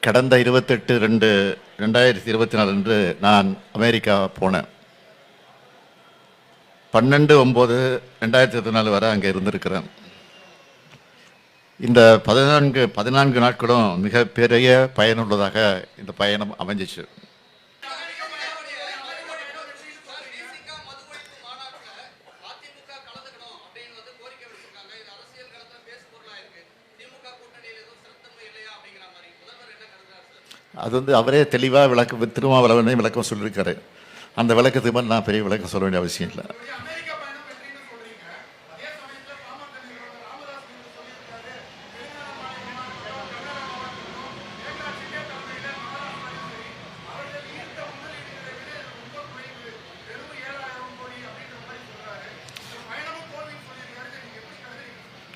கடந்த 28/2/2024 அன்று நான் அமெரிக்கா போனேன். 12/9/2024 வரை அங்கே இருந்திருக்கிறேன். இந்த 14 நாட்களும் மிகப்பெரிய பயனுள்ளதாக இந்த பயணம் அமைஞ்சிச்சு. அது அவரே தெளிவாக திருமாவளவனே விளக்கம் சொல்லியிருக்காரு. அந்த விளக்கத்துக்கு மேலே நான் பெரிய விளக்கம் சொல்ல வேண்டிய அவசியம் இல்லை.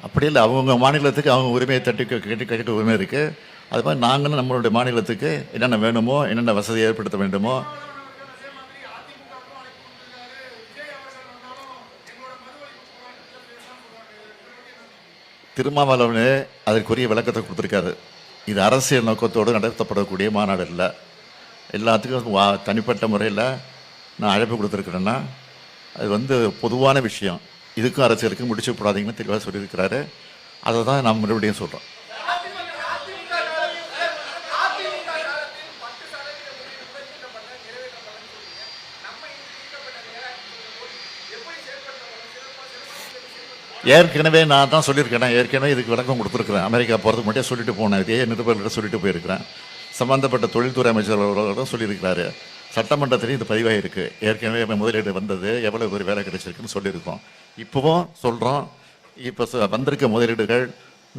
அப்படி இல்லை, அவங்க மாநிலத்துக்கு அவங்க உரிமையை கேட்க உரிமை இருக்குது. அது மாதிரி நாங்களும் நம்மளுடைய மாநிலத்துக்கு என்னென்ன வேணுமோ, என்னென்ன வசதி ஏற்படுத்த வேண்டுமோ. திருமாவளவனே அதற்குரிய விளக்கத்தை கொடுத்துருக்காரு. இது அரசியல் நோக்கத்தோடு நடத்தப்படக்கூடிய மாநாடு இல்லை. எல்லாத்துக்கும் தனிப்பட்ட முறையில் நான் அழைப்பு கொடுத்துருக்குறேன்னா அது பொதுவான விஷயம். இதுக்கும் அரசியலுக்கும் முடிச்சு போடாதீங்கன்னு தெளிவாக சொல்லியிருக்கிறாரு. அதை தான் நான் மறுபடியும் சொல்கிறோம். ஏற்கனவே நான் தான் சொல்லியிருக்கேன். ஏற்கனவே இதுக்கு விளக்கம் கொடுத்துருக்குறேன். அமெரிக்கா போகிறதுக்கு மட்டும் சொல்லிட்டு போனேன். இதே நிருபர்கிட்ட சொல்லிட்டு போயிருக்கிறேன். சம்பந்தப்பட்ட தொழில்துறை அமைச்சர் சொல்லியிருக்கிறாரு. சட்டமன்றத்திலையும் இது பதிவாகிருக்கு. ஏற்கனவே முதலீடு வந்தது, எவ்வளோ ஒரு வேலை கிடைச்சிருக்குன்னு சொல்லியிருக்கோம். இப்போவும் சொல்கிறோம். இப்போ வந்திருக்க முதலீடுகள்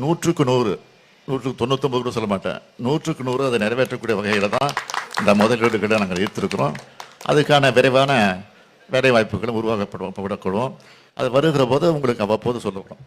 100க்கு 100, 199 கூட சொல்ல மாட்டேன், 100க்கு 100 அதை நிறைவேற்றக்கூடிய வகையில் தான் இந்த முதலீடுகளை நாங்கள் ஈர்த்திருக்கிறோம். அதுக்கான விரைவான வேலை வாய்ப்புகளும் உருவாக்கப்படும். அது வருகிற போது உங்களுக்கு அவ்வப்போது சொல்லப்படும்.